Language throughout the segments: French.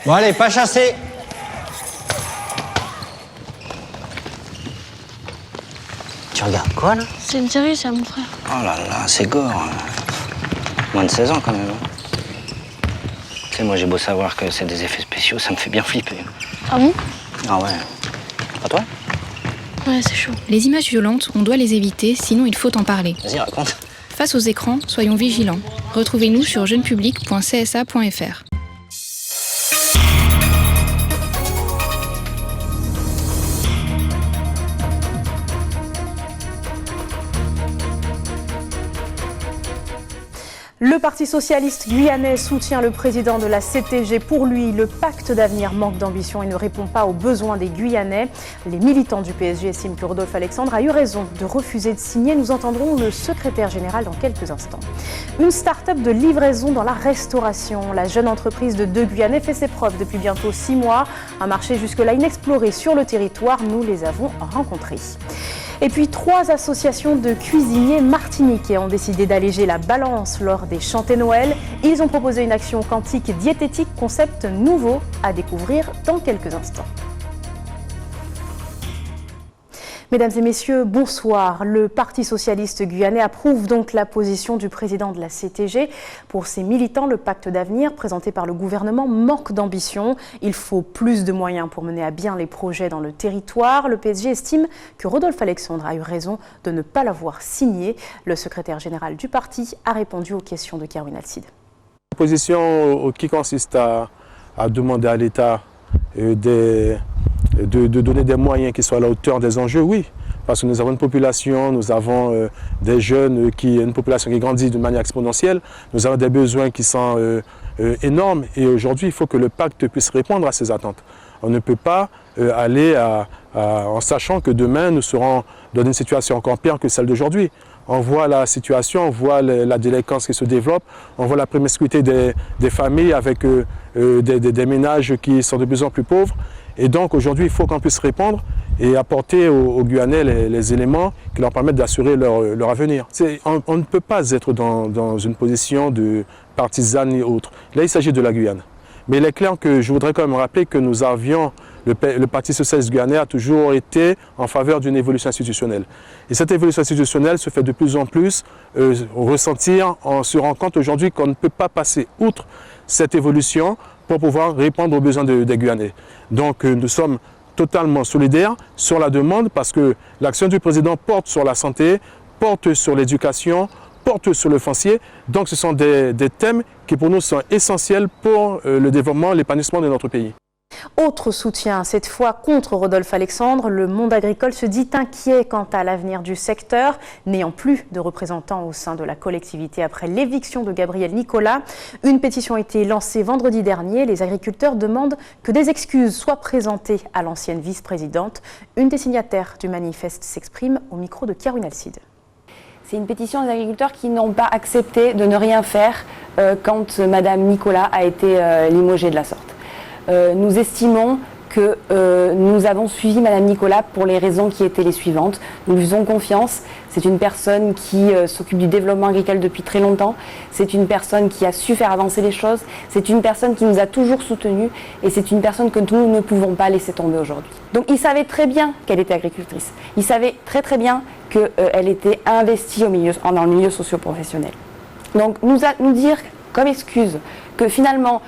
Bon allez, pas chasser. Tu regardes quoi là? C'est une série, c'est à mon frère. Oh là là, c'est gore. Moins de 16 ans quand même. Tu sais, moi j'ai beau savoir que c'est des effets spéciaux, ça me fait bien flipper. Ah bon? Ah ouais. Pas toi? Ouais, c'est chaud. Les images violentes, on doit les éviter, sinon il faut en parler. Vas-y, raconte. Face aux écrans, soyons vigilants. Retrouvez-nous sur jeunepublic.csa.fr. Le Parti socialiste guyanais soutient le président de la CTG. Pour lui, le pacte d'avenir manque d'ambition et ne répond pas aux besoins des Guyanais. Les militants du PSG estiment que Rodolphe Alexandre a eu raison de refuser de signer. Nous entendrons le secrétaire général dans quelques instants. Une start-up de livraison dans la restauration. La jeune entreprise de deux Guyanais fait ses preuves depuis bientôt 6 mois. Un marché jusque-là inexploré sur le territoire. Nous les avons rencontrés. Et puis 3 associations de cuisiniers martiniquais ont décidé d'alléger la balance lors des chantés Noël. Ils ont proposé une action quantique diététique, concept nouveau à découvrir dans quelques instants. Mesdames et messieurs, bonsoir. Le Parti socialiste guyanais approuve donc la position du président de la CTG. Pour ses militants, le pacte d'avenir présenté par le gouvernement manque d'ambition. Il faut plus de moyens pour mener à bien les projets dans le territoire. Le PSG estime que Rodolphe Alexandre a eu raison de ne pas l'avoir signé. Le secrétaire général du parti a répondu aux questions de Karoun Alcide. La position qui consiste à demander à l'État de donner des moyens qui soient à la hauteur des enjeux, oui. Parce que nous avons une population, nous avons des jeunes, une population qui grandit de manière exponentielle. Nous avons des besoins qui sont énormes et aujourd'hui, il faut que le pacte puisse répondre à ces attentes. On ne peut pas aller en sachant que demain, nous serons dans une situation encore pire que celle d'aujourd'hui. On voit la situation, on voit la délinquance qui se développe, on voit la promiscuité des familles avec des ménages qui sont de plus en plus pauvres. Et donc aujourd'hui, il faut qu'on puisse répondre et apporter aux Guyanais les éléments qui leur permettent d'assurer leur avenir. On ne peut pas être dans une position de partisane et autre. Là, il s'agit de la Guyane. Mais il est clair que je voudrais quand même rappeler que nous avions, le Parti socialiste guyanais a toujours été en faveur d'une évolution institutionnelle. Et cette évolution institutionnelle se fait de plus en plus ressentir. On se rend compte aujourd'hui qu'on ne peut pas passer outre cette évolution pour pouvoir répondre aux besoins des Guyanais. Donc nous sommes totalement solidaires sur la demande parce que l'action du président porte sur la santé, porte sur l'éducation, porte sur le foncier. Donc ce sont des thèmes qui pour nous sont essentiels pour le développement, l'épanouissement de notre pays. Autre soutien, cette fois contre Rodolphe Alexandre, le monde agricole se dit inquiet quant à l'avenir du secteur, n'ayant plus de représentants au sein de la collectivité après l'éviction de Gabriel Nicolas. Une pétition a été lancée vendredi dernier. Les agriculteurs demandent que des excuses soient présentées à l'ancienne vice-présidente. Une des signataires du manifeste s'exprime au micro de Karoun Alcide. C'est une pétition des agriculteurs qui n'ont pas accepté de ne rien faire quand Madame Nicolas a été limogée de la sorte. Nous estimons que nous avons suivi Madame Nicolas pour les raisons qui étaient les suivantes. Nous lui faisons confiance. C'est une personne qui s'occupe du développement agricole depuis très longtemps. C'est une personne qui a su faire avancer les choses. C'est une personne qui nous a toujours soutenus. Et c'est une personne que nous ne pouvons pas laisser tomber aujourd'hui. Donc il savait très bien qu'elle était agricultrice. Il savait très très bien qu'elle était investie dans le milieu socio-professionnel. Donc nous dire comme excuse que finalement,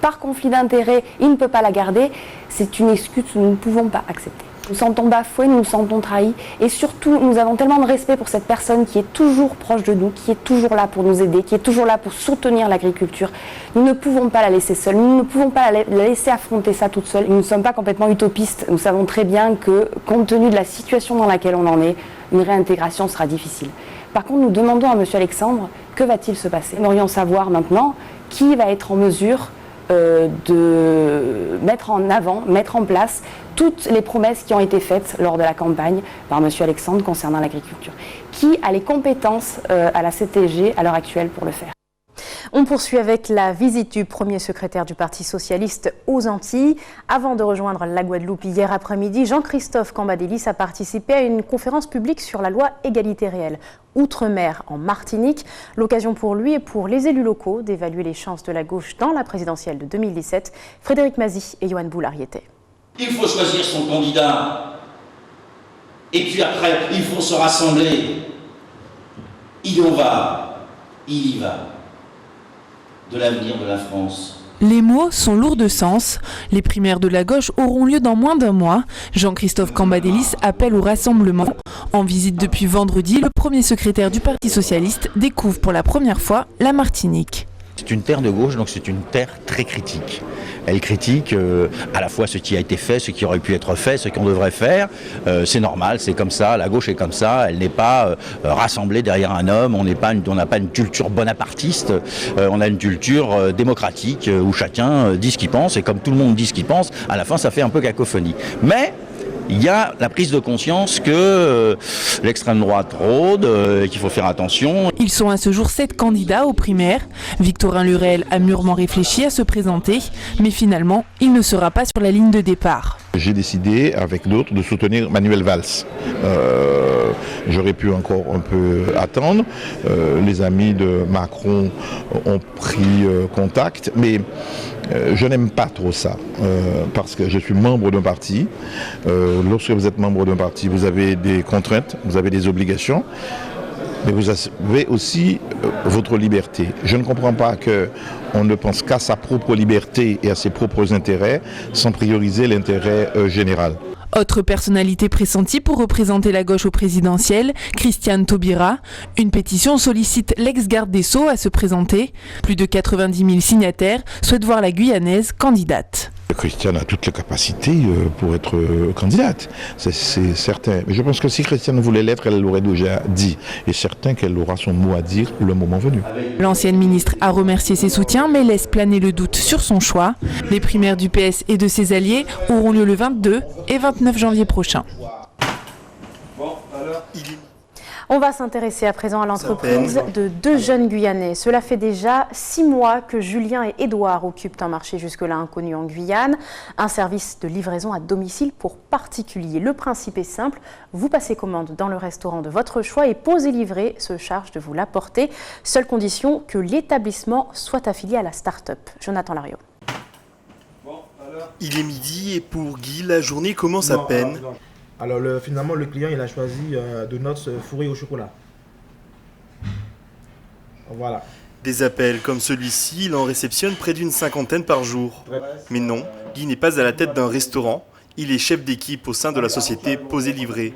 par conflit d'intérêts, il ne peut pas la garder, c'est une excuse que nous ne pouvons pas accepter. Nous nous sentons bafoués, nous nous sentons trahis et surtout nous avons tellement de respect pour cette personne qui est toujours proche de nous, qui est toujours là pour nous aider, qui est toujours là pour soutenir l'agriculture. Nous ne pouvons pas la laisser seule, nous ne pouvons pas la laisser affronter ça toute seule. Nous ne sommes pas complètement utopistes, nous savons très bien que compte tenu de la situation dans laquelle on en est, une réintégration sera difficile. Par contre, nous demandons à M. Alexandre, que va-t-il se passer? Nous aimerions savoir maintenant qui va être en mesure de mettre en avant, mettre en place toutes les promesses qui ont été faites lors de la campagne par M. Alexandre concernant l'agriculture. Qui a les compétences à la CTG à l'heure actuelle pour le faire? On poursuit avec la visite du premier secrétaire du Parti socialiste aux Antilles. Avant de rejoindre la Guadeloupe hier après-midi, Jean-Christophe Cambadélis a participé à une conférence publique sur la loi égalité réelle outre-mer en Martinique. L'occasion pour lui et pour les élus locaux d'évaluer les chances de la gauche dans la présidentielle de 2017. Frédéric Mazy et Yoann Boulard y étaient. Il faut choisir son candidat. Et puis après, il faut se rassembler. Il y va de l'avenir de la France. Les mots sont lourds de sens. Les primaires de la gauche auront lieu dans moins d'un mois. Jean-Christophe Cambadélis appelle au rassemblement. En visite depuis vendredi, le premier secrétaire du Parti socialiste découvre pour la première fois la Martinique. C'est une terre de gauche, donc c'est une terre très critique. Elle critique à la fois ce qui a été fait, ce qui aurait pu être fait, ce qu'on devrait faire. C'est normal, c'est comme ça, la gauche est comme ça, elle n'est pas rassemblée derrière un homme, on n'a pas une culture bonapartiste, on a une culture démocratique où chacun dit ce qu'il pense, et comme tout le monde dit ce qu'il pense, à la fin ça fait un peu cacophonie. Mais il y a la prise de conscience que l'extrême droite rôde, qu'il faut faire attention. Ils sont à ce jour 7 candidats aux primaires. Victorin Lurel a mûrement réfléchi à se présenter, mais finalement, il ne sera pas sur la ligne de départ. J'ai décidé, avec d'autres, de soutenir Manuel Valls. J'aurais pu encore un peu attendre. Les amis de Macron ont pris contact, mais je n'aime pas trop ça, parce que je suis membre d'un parti. Lorsque vous êtes membre d'un parti, vous avez des contraintes, vous avez des obligations, mais vous avez aussi votre liberté. Je ne comprends pas qu'on ne pense qu'à sa propre liberté et à ses propres intérêts, sans prioriser l'intérêt général. Autre personnalité pressentie pour représenter la gauche au présidentiel, Christiane Taubira. Une pétition sollicite l'ex-garde des Sceaux à se présenter. Plus de 90 000 signataires souhaitent voir la Guyanaise candidate. Christiane a toutes les capacités pour être candidate, c'est certain. Mais je pense que si Christiane voulait l'être, elle l'aurait déjà dit. Et certain qu'elle aura son mot à dire le moment venu. L'ancienne ministre a remercié ses soutiens, mais laisse planer le doute sur son choix. Les primaires du PS et de ses alliés auront lieu le 22 et 29 janvier prochain. On va s'intéresser à présent à l'entreprise de 2 jeunes Guyanais. Cela fait déjà 6 mois que Julien et Édouard occupent un marché jusque-là inconnu en Guyane. Un service de livraison à domicile pour particuliers. Le principe est simple, vous passez commande dans le restaurant de votre choix et Pose et Livré se charge de vous l'apporter. Seule condition que l'établissement soit affilié à la start-up. Jonathan Lariot. Il est midi et pour Guy, la journée commence à peine. Alors finalement le client il a choisi donuts fourrés au chocolat. Voilà. Des appels comme celui-ci, il en réceptionne près d'une 50aine par jour. Mais non, Guy n'est pas à la tête d'un restaurant, il est chef d'équipe au sein de la société Pose et Livré.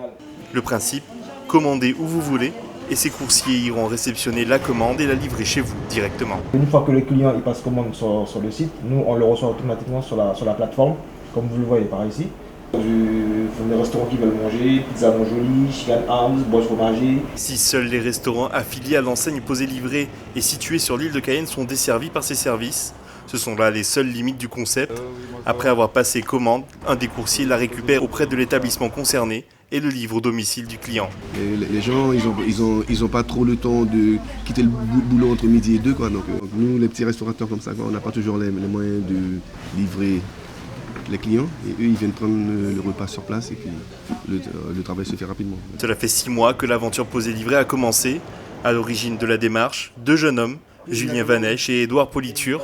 Le principe, commandez où vous voulez et ses coursiers iront réceptionner la commande et la livrer chez vous directement. Une fois que le client il passe commande sur le site, nous on le reçoit automatiquement sur la plateforme, comme vous le voyez par ici. Des restaurants qui veulent manger, pizza Montjoli, Chicken Arms, Bois Fromager. Si seuls les restaurants affiliés à l'enseigne Pose et Livré et situés sur l'île de Cayenne sont desservis par ces services, ce sont là les seules limites du concept. Après avoir passé commande, un des coursiers la récupère auprès de l'établissement concerné et le livre au domicile du client. Et les gens, ils ont pas trop le temps de quitter le boulot entre midi et 2, quoi. Donc nous, les petits restaurateurs comme ça, quoi, on n'a pas toujours les moyens de livrer les clients et eux ils viennent prendre le repas sur place et puis le travail se fait rapidement. Cela fait 6 mois que l'aventure Pose et Livré a commencé. À l'origine de la démarche, 2 jeunes hommes, Julien Vanèche et Édouard Politure.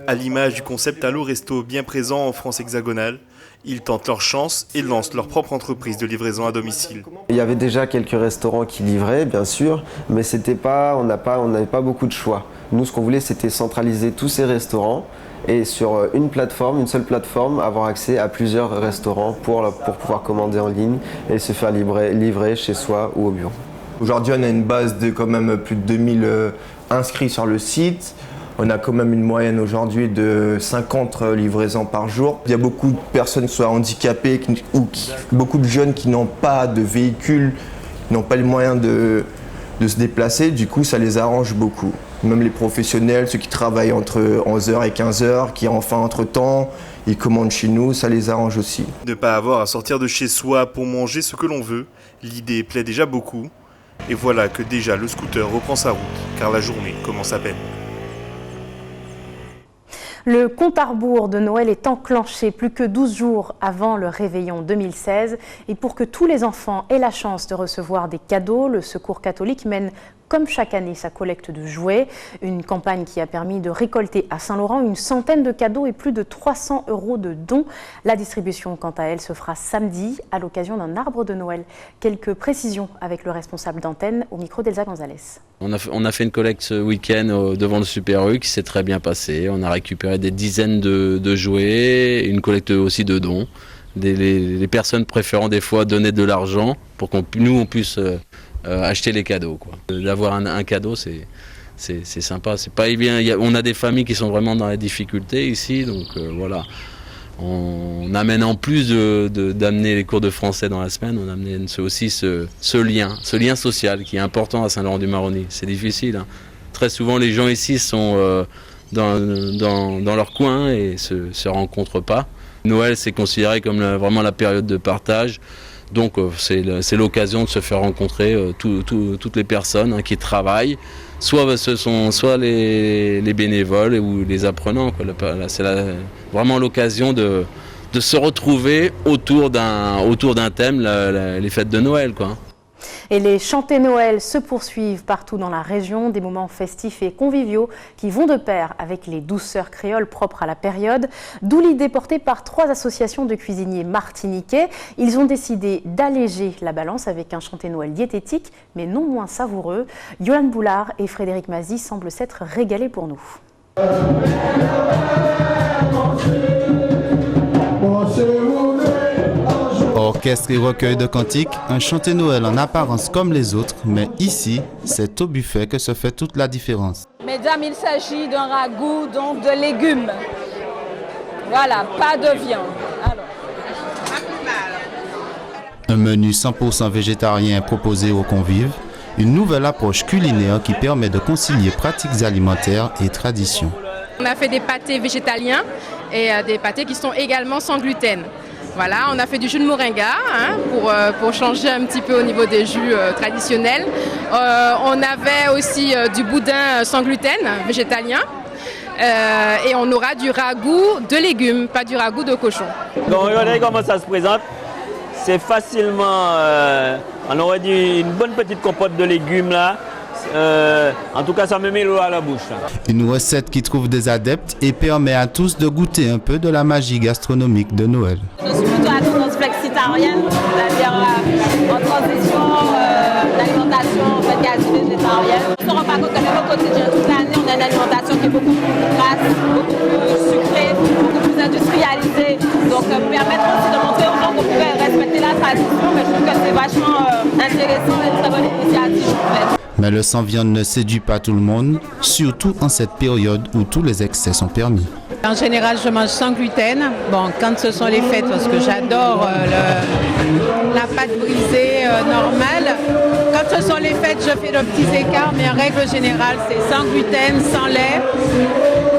À l'image du concept Allo Resto bien présent en France hexagonale, ils tentent leur chance et lancent leur propre entreprise de livraison à domicile. Il y avait déjà quelques restaurants qui livraient bien sûr, mais on n'avait pas beaucoup de choix. Nous ce qu'on voulait c'était centraliser tous ces restaurants et sur une seule plateforme, avoir accès à plusieurs restaurants pour pouvoir commander en ligne et se faire livrer chez soi ou au bureau. Aujourd'hui, on a une base de quand même plus de 2000 inscrits sur le site. On a quand même une moyenne aujourd'hui de 50 livraisons par jour. Il y a beaucoup de personnes qui sont handicapées beaucoup de jeunes qui n'ont pas de véhicule, qui n'ont pas les moyens de se déplacer. Du coup, ça les arrange beaucoup. Même les professionnels, ceux qui travaillent entre 11h et 15h, qui ont faim entre-temps, ils commandent chez nous, ça les arrange aussi. Ne pas avoir à sortir de chez soi pour manger ce que l'on veut, l'idée plaît déjà beaucoup. Et voilà que déjà le scooter reprend sa route, car la journée commence à peine. Le compte à rebours de Noël est enclenché plus que 12 jours avant le réveillon 2016. Et pour que tous les enfants aient la chance de recevoir des cadeaux, le Secours catholique mène comme chaque année sa collecte de jouets. Une campagne qui a permis de récolter à Saint-Laurent une centaine de cadeaux et plus de 300 € de dons. La distribution, quant à elle, se fera samedi à l'occasion d'un arbre de Noël. Quelques précisions avec le responsable d'antenne au micro d'Elsa Gonzalez. On a fait une collecte ce week-end devant le Super U qui s'est très bien passée. On a récupéré des dizaines de jouets, une collecte aussi de dons. Les personnes préférant des fois donner de l'argent pour qu'on puisse acheter les cadeaux, quoi. D'avoir un cadeau, c'est sympa. C'est pas bien. On a des familles qui sont vraiment dans la difficulté ici, donc voilà. On amène en plus d'amener les cours de français dans la semaine, on amène aussi ce lien social qui est important à Saint-Laurent-du-Maroni. C'est difficile, hein. Très souvent, les gens ici sont dans leur coin et se rencontrent pas. Noël, c'est considéré comme vraiment la période de partage. Donc c'est l'occasion de se faire rencontrer toutes les personnes qui travaillent. Soit ce sont les bénévoles ou les apprenants, quoi. C'est vraiment l'occasion de se retrouver autour d'un thème, les fêtes de Noël, quoi. Et les chantés Noël se poursuivent partout dans la région, des moments festifs et conviviaux qui vont de pair avec les douceurs créoles propres à la période, d'où l'idée portée par 3 associations de cuisiniers martiniquais. Ils ont décidé d'alléger la balance avec un chanté Noël diététique, mais non moins savoureux. Yoann Boulard et Frédéric Mazy semblent s'être régalés pour nous. Orchestre et recueil de cantiques, un chanté Noël en apparence comme les autres, mais ici, c'est au buffet que se fait toute la différence. Mesdames, il s'agit d'un ragoût, donc de légumes. Voilà, pas de viande. Alors. Un menu 100% végétarien proposé aux convives, une nouvelle approche culinaire qui permet de concilier pratiques alimentaires et traditions. On a fait des pâtés végétaliens et des pâtés qui sont également sans gluten. Voilà, on a fait du jus de moringa pour changer un petit peu au niveau des jus traditionnels. On avait aussi du boudin sans gluten végétalien. Et on aura du ragoût de légumes, pas du ragoût de cochon. Donc regardez comment ça se présente. C'est facilement, on aurait dit une bonne petite compote de légumes là. En tout cas, ça me met l'eau à la bouche. Une recette qui trouve des adeptes et permet à tous de goûter un peu de la magie gastronomique de Noël. Je suis plutôt à tendance flexitarienne, c'est-à-dire en transition d'alimentation quasi végétarienne. On ne se rend pas compte que même au quotidien, toute l'année, on a une alimentation qui est beaucoup plus grasse, beaucoup plus sucrée, beaucoup plus industrialisée. Donc permettre aussi de montrer aux gens qu'on pouvait respecter la tradition, mais je trouve que c'est vachement intéressant et une très bonne initiative en fait. Mais le sans-viande ne séduit pas tout le monde, surtout en cette période où tous les excès sont permis. En général, je mange sans gluten. Bon, quand ce sont les fêtes, parce que j'adore la pâte brisée normale. Quand ce sont les fêtes, je fais de petits écarts, mais en règle générale, c'est sans gluten, sans lait,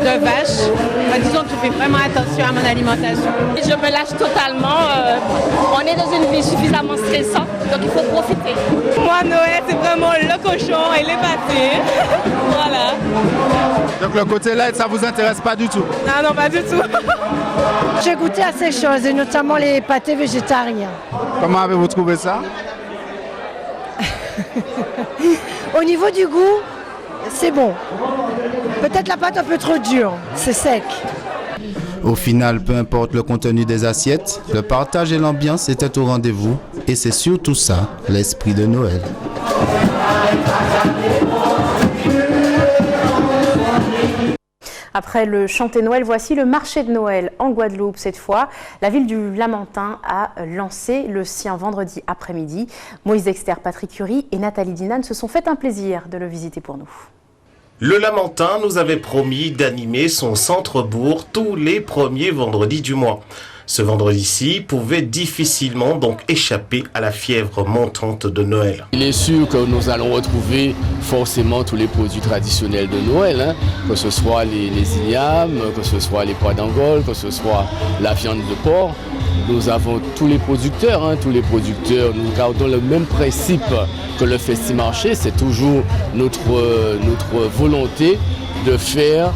de vache. Enfin, disons que je fais vraiment attention à mon alimentation. Je me lâche totalement. On est dans une vie suffisamment stressante, donc il faut profiter. Moi, Noël, c'est vraiment le cochon et les pâtés. Voilà. Donc le côté light, ça vous intéresse pas du tout? Non, pas du tout. J'ai goûté à ces choses, et notamment les pâtés végétariens. Comment avez-vous trouvé ça? Au niveau du goût, c'est bon. Peut-être la pâte un peu trop dure, c'est sec. Au final, peu importe le contenu des assiettes, le partage et l'ambiance étaient au rendez-vous. Et c'est surtout ça, l'esprit de Noël. Après le chanté Noël, voici le marché de Noël en Guadeloupe cette fois. La ville du Lamentin a lancé le sien vendredi après-midi. Moïse Dexter, Patrick Curie et Nathalie Dinan se sont fait un plaisir de le visiter pour nous. Le Lamentin nous avait promis d'animer son centre-bourg tous les premiers vendredis du mois. Ce vendredi-ci pouvait difficilement donc échapper à la fièvre montante de Noël. Il est sûr que nous allons retrouver forcément tous les produits traditionnels de Noël, que ce soit les ignames, que ce soit les pois d'Angole, que ce soit la viande de porc. Nous avons tous les producteurs, nous gardons le même principe que le Festi-Marché, c'est toujours notre volonté de faire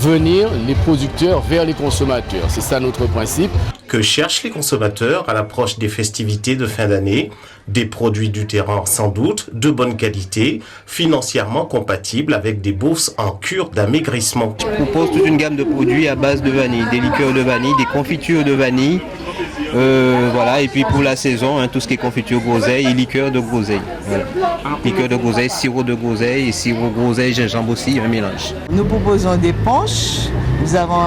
venir les producteurs vers les consommateurs. C'est ça notre principe. Que cherchent les consommateurs à l'approche des festivités de fin d'année? Des produits du terrain sans doute, de bonne qualité, financièrement compatibles avec des bourses en cure d'amaigrissement. Je propose toute une gamme de produits à base de vanille, des liqueurs de vanille, des confitures de vanille, voilà, et puis pour la saison, tout ce qui est confiture groseille et liqueur de groseille. Voilà. Liqueur de groseille, sirop de groseille et sirop groseille, gingembre aussi, un mélange. Nous proposons des punchs, nous avons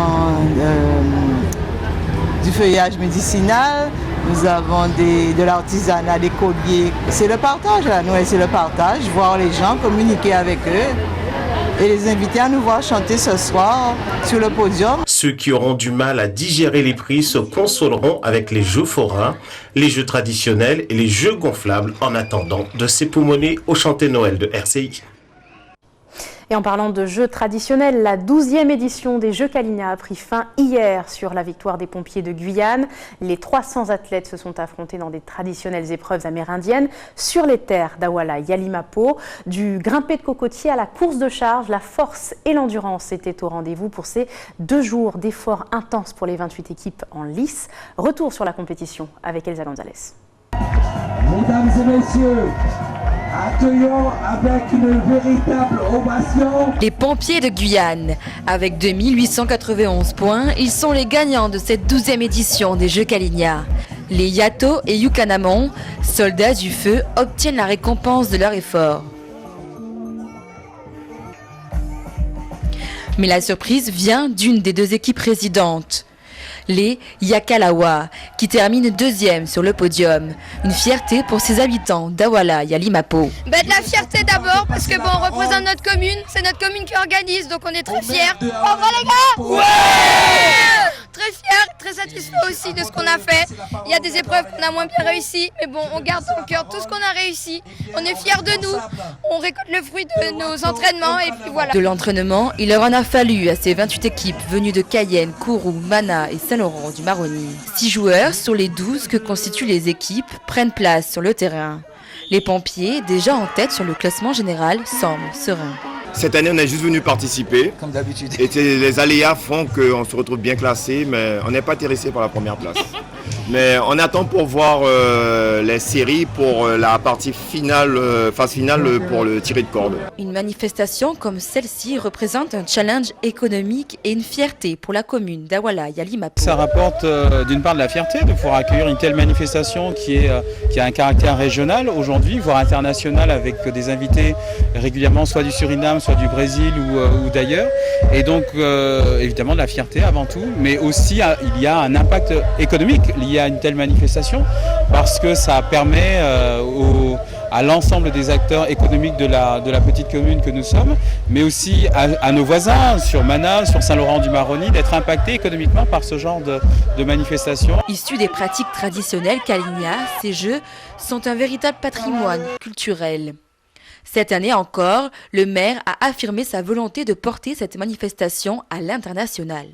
du feuillage médicinal, nous avons de l'artisanat, des colliers. C'est le partage là, Noël, c'est le partage, voir les gens, communiquer avec eux et les inviter à nous voir chanter ce soir sur le podium. Ceux qui auront du mal à digérer les prix se consoleront avec les jeux forains, les jeux traditionnels et les jeux gonflables en attendant de s'époumoner au chanté Noël de RCI. Et en parlant de jeux traditionnels, la 12e édition des Jeux Kalinia a pris fin hier sur la victoire des pompiers de Guyane. Les 300 athlètes se sont affrontés dans des traditionnelles épreuves amérindiennes sur les terres d'Awala Yalimapo. Du grimpé de cocotier à la course de charge, la force et l'endurance étaient au rendez-vous pour ces 2 jours d'efforts intenses pour les 28 équipes en lice. Retour sur la compétition avec Elsa Gonzalez. Mesdames et messieurs, accueillons avec une véritable ovation les pompiers de Guyane. Avec 2891 points, ils sont les gagnants de cette 12e édition des Jeux Kalinia. Les Yato et Yukanamon, soldats du feu, obtiennent la récompense de leur effort. Mais la surprise vient d'une des 2 équipes résidentes. Les Yakalawa, qui terminent 2e sur le podium. Une fierté pour ses habitants d'Awala Yalimapo. De la fierté d'abord, parce que on représente notre commune, c'est notre commune qui organise, donc on est très fiers. On va les gars? Ouais! Très fiers, très satisfaits aussi de ce qu'on a fait. Il y a des épreuves qu'on a moins bien réussies, mais bon, on garde au cœur tout ce qu'on a réussi. On est fiers de nous, on récolte le fruit de nos entraînements et puis voilà. De l'entraînement, il leur en a fallu à ces 28 équipes venues de Cayenne, Kourou, Mana et Saint-Laurent du Maroni. 6 joueurs sur les 12 que constituent les équipes prennent place sur le terrain. Les pompiers, déjà en tête sur le classement général, semblent sereins. Cette année, on est juste venu participer. Comme d'habitude. Et les aléas font qu'on se retrouve bien classé, mais on n'est pas intéressé par la première place. Mais on attend pour voir les séries pour la partie finale, phase finale pour le tiré de corde. Une manifestation comme celle-ci représente un challenge économique et une fierté pour la commune d'Awala Yalimapo. Ça rapporte d'une part de la fierté de pouvoir accueillir une telle manifestation qui a un caractère régional aujourd'hui, voire international, avec des invités régulièrement soit du Suriname, soit du Brésil ou d'ailleurs. Et donc évidemment de la fierté avant tout, mais aussi il y a un impact économique lié à une telle manifestation parce que ça permet à l'ensemble des acteurs économiques de la petite commune que nous sommes, mais aussi à nos voisins sur Mana, sur Saint-Laurent-du-Maroni, d'être impactés économiquement par ce genre de manifestations. Issus des pratiques traditionnelles Kalinia, ces jeux sont un véritable patrimoine culturel. Cette année encore, le maire a affirmé sa volonté de porter cette manifestation à l'international.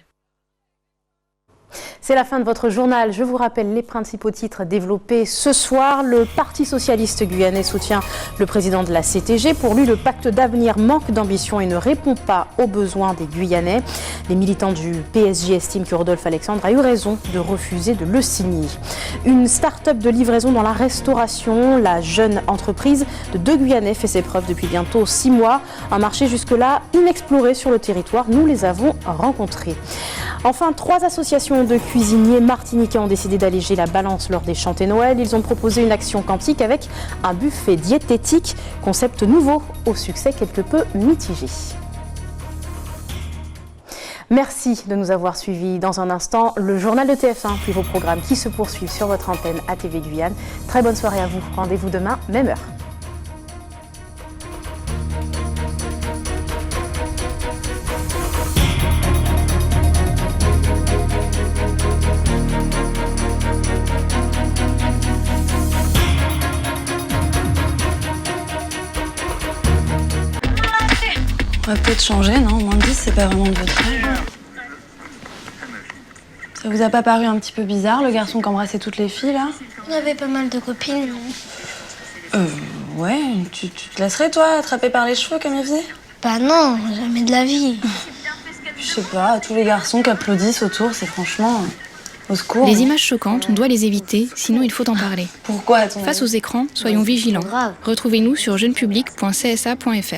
C'est la fin de votre journal. Je vous rappelle les principaux titres développés ce soir. Le Parti socialiste guyanais soutient le président de la CTG. Pour lui, le pacte d'avenir manque d'ambition et ne répond pas aux besoins des Guyanais. Les militants du PSG estiment que Rodolphe Alexandre a eu raison de refuser de le signer. Une start-up de livraison dans la restauration. La jeune entreprise de 2 Guyanais fait ses preuves depuis bientôt 6 mois. Un marché jusque-là inexploré sur le territoire. Nous les avons rencontrés. Enfin, 3 associations de cuisiniers martiniquais ont décidé d'alléger la balance lors des chantés Noël. Ils ont proposé une action quantique avec un buffet diététique, concept nouveau au succès quelque peu mitigé. Merci de nous avoir suivis. Dans un instant, le journal de TF1, puis vos programmes qui se poursuivent sur votre antenne ATV Guyane. Très bonne soirée à vous. Rendez-vous demain, même heure. On va peut-être changer, non? Moins de 10, c'est pas vraiment de votre âge. Ça vous a pas paru un petit peu bizarre, le garçon qui embrassait toutes les filles, là? On avait pas mal de copines, Ouais, tu te laisserais, toi, attraper par les cheveux comme il faisait? Bah non, jamais de la vie. Puis je sais pas, tous les garçons qui applaudissent autour, c'est franchement au secours. Les images choquantes, on doit les éviter, sinon il faut en parler. Pourquoi à ton Face aux écrans, soyons vigilants. Retrouvez-nous sur jeunepublic.csa.fr.